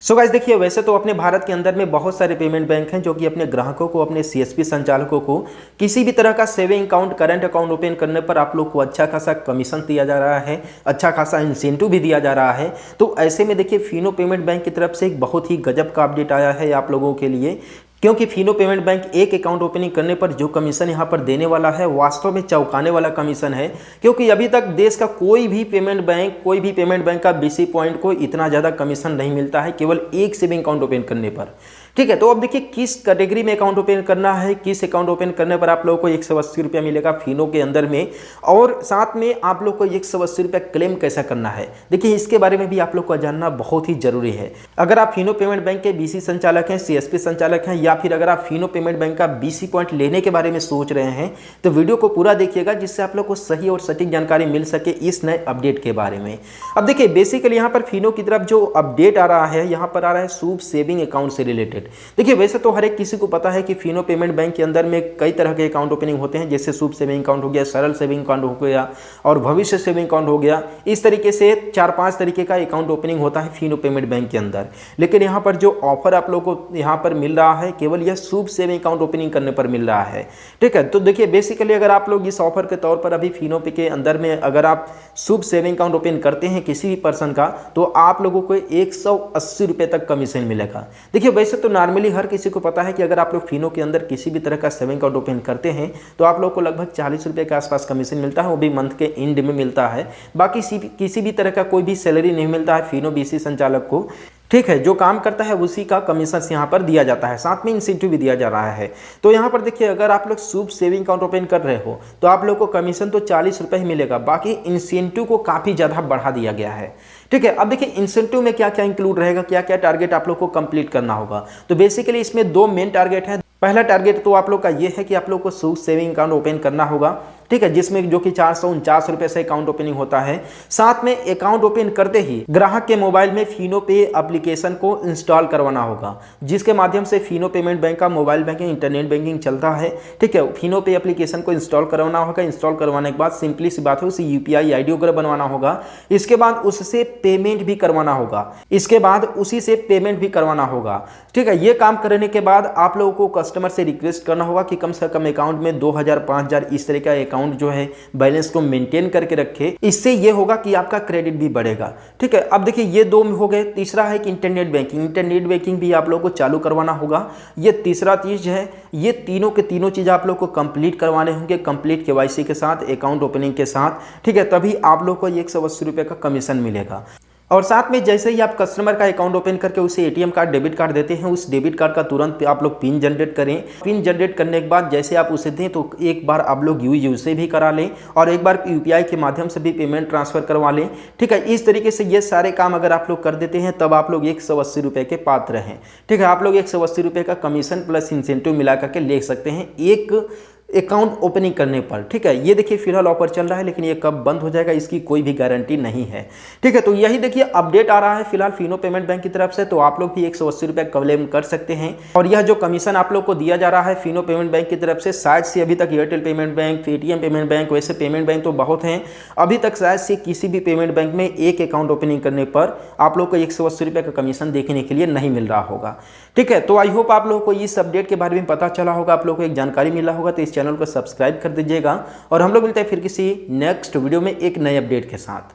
So guys देखिए, वैसे तो अपने भारत के अंदर में बहुत सारे पेमेंट बैंक हैं जो कि अपने ग्राहकों को, अपने सीएसपी संचालकों को किसी भी तरह का saving account, current account open करने पर आप लोग को अच्छा खासा कमीशन दिया जा रहा है, अच्छा खासा इंसेंटिव भी दिया जा रहा है। तो ऐसे में देखिए, फिनो पेमेंट बैंक की तरफ से एक बहुत ही गजब का अपडेट आया है आप लोगों के लिए, क्योंकि फिनो पेमेंट बैंक एक अकाउंट ओपनिंग करने पर जो कमीशन यहाँ पर देने वाला है वास्तव में चौंकाने वाला कमीशन है। क्योंकि अभी तक देश का कोई भी पेमेंट बैंक का बीसी पॉइंट को इतना ज़्यादा कमीशन नहीं मिलता है केवल एक सेविंग अकाउंट ओपन करने पर। ठीक है, तो अब देखिए किस कैटेगरी में अकाउंट ओपन करना है, किस अकाउंट ओपन करने पर आप लोगों को 180 रुपया मिलेगा फिनो के अंदर में, और साथ में आप लोग को 180 रुपया क्लेम कैसा करना है। देखिए, इसके बारे में भी आप लोग को जानना बहुत ही जरूरी है। अगर आप फिनो पेमेंट बैंक के बीसी संचालक हैं, सीएसपी संचालक हैं, या फिर अगर आप फिनो पेमेंट बैंक का बीसी पॉइंट लेने के बारे में सोच रहे हैं तो वीडियो को पूरा देखिएगा, जिससे आप लोग को सही और सटीक जानकारी मिल सके इस नए अपडेट के बारे में। अब देखिए, बेसिकली यहाँ पर फिनो की तरफ जो अपडेट आ रहा है, यहाँ पर आ रहा है शुभ सेविंग अकाउंट से रिलेटेड। देखिए, वैसे तो हर एक किसी को पता है कि फिनो पेमेंट बैंक के अंदर में कई तरह के अकाउंट ओपनिंग होते हैं, जैसे शुभ सेविंग अकाउंट हो गया, सरल सेविंग अकाउंट हो गया और भविष्य सेविंग अकाउंट हो गया। इस तरीके से 4-5 तरीके का अकाउंट ओपनिंग होता है फिनो पेमेंट बैंक के अंदर। लेकिन यहाँ पर जो ऑफर आप लोग को यहाँ पर मिल रहा है, केवल यह शुभ सेविंग अकाउंट ओपनिंग करने पर मिल रहा है। ठीक है, तो देखिए बेसिकली अगर आप लोग इस ऑफर के तौर पर अभी फिनो पे के अंदर में अगर आप शुभ सेविंग अकाउंट ओपन करते हैं किसी भी पर्सन का, तो आप लोगों को 180 रुपये तक कमीशन मिलेगा। देखिए, वैसे तो नॉर्मली हर किसी को पता है कि अगर आप लोग फिनो के अंदर किसी भी तरह का सेविंग अकाउंट ओपन करते हैं तो आप लोग को लगभग 40 रुपये के आसपास कमीशन मिलता है, वो भी मंथ के एंड में मिलता है। बाकी किसी भी तरह का कोई भी सैलरी नहीं मिलता है फिनो बीसी संचालक को। ठीक है, जो काम करता है उसी का कमीशन यहाँ पर दिया जाता है, साथ में इंसेंटिव भी दिया जा रहा है। तो यहाँ पर देखिए, अगर आप लोग शुभ सेविंग अकाउंट ओपन कर रहे हो तो आप लोग को कमीशन तो 40 रुपये ही मिलेगा, बाकी इंसेंटिव को काफ़ी ज़्यादा बढ़ा दिया गया है। ठीक है, अब देखिए इंसेंटिव में क्या क्या इंक्लूड रहेगा, क्या क्या टारगेट आप लोग को कंप्लीट करना होगा। तो बेसिकली इसमें 2 मेन टारगेट हैं। पहला टारगेट तो आप लोग का ये है कि आप लोग को शुभ सेविंग अकाउंट ओपन करना होगा। ठीक है, जिसमें जो कि 449 रुपये से अकाउंट ओपनिंग होता है। साथ में अकाउंट ओपन करते ही ग्राहक के मोबाइल में फिनो पे एप्लीकेशन को इंस्टॉल करवाना होगा, जिसके माध्यम से फिनो पेमेंट बैंक का मोबाइल बैंकिंग, इंटरनेट बैंकिंग चलता है। ठीक है, फिनो पे एप्लीकेशन को इंस्टॉल करवाना होगा। इंस्टॉल करवाने के बाद सिंपली सी बात है, उसे यूपीआई आईडी वगैरह बनवाना होगा। इसके बाद उससे पेमेंट भी करवाना होगा। ठीक है, ये काम करने के बाद आप लोगों को कस्टमर से रिक्वेस्ट करना होगा कि कम से कम अकाउंट में 2000, 5000 इस तरह का अकाउंट जो है बैलेंस को मेंटेन करके रखे। इससे ये होगा कि आपका क्रेडिट भी बढ़ेगा। ठीक है, अब देखिए ये 2 हो गए। तीसरा है कि इंटरनेट बैंकिंग भी आप लोगों को चालू करवाना होगा। ये तीसरा चीज है। ये तीनों के तीनों चीज आप लोग को कंप्लीट करवाने होंगे, कंप्लीट केवाईसी के साथ, अकाउंट ओपनिंग के साथ। ठीक है, तभी आप लोग को 180 रुपये का कमीशन मिलेगा। और साथ में जैसे ही आप कस्टमर का अकाउंट ओपन करके उसे एटीएम कार्ड, डेबिट कार्ड देते हैं, उस डेबिट कार्ड का तुरंत आप लोग पिन जनरेट करें। पिन जनरेट करने के बाद जैसे आप उसे दें तो एक बार आप लोग यू से भी करा लें और एक बार यूपीआई के माध्यम से भी पेमेंट ट्रांसफर करवा लें। ठीक है, इस तरीके से ये सारे काम अगर आप लोग कर देते हैं तब आप लोग 180 रुपये के पात्र हैं। ठीक है, आप लोग 180 रुपये का कमीशन प्लस इंसेंटिव मिला करके ले सकते हैं एक अकाउंट ओपनिंग करने पर। ठीक है, ये देखिए फिलहाल ऑफर चल रहा है, लेकिन ये कब बंद हो जाएगा इसकी कोई भी गारंटी नहीं है। ठीक है, तो यही देखिए अपडेट आ रहा है फिलहाल फिनो पेमेंट बैंक की तरफ से। तो आप लोग भी 180 रुपये क्लेम कर सकते हैं। और यह जो कमीशन आप लोग को दिया जा रहा है फिनो पेमेंट बैंक की तरफ से, शायद से अभी तक Airtel payment bank, Paytm payment bank, वैसे पेमेंट बैंक तो बहुत हैं, अभी तक शायद से किसी भी पेमेंट बैंक में एक अकाउंट ओपनिंग करने पर आप लोग को 180 रुपये का कमीशन देखने के लिए नहीं मिल रहा होगा। ठीक है, तो आई होप आप लोगों को इस अपडेट के बारे में पता चला होगा, आप लोगों को एक जानकारी मिला होगा। तो इस चैनल को सब्सक्राइब कर दीजिएगा और हम लोग मिलते हैं फिर किसी नेक्स्ट वीडियो में एक नए अपडेट के साथ।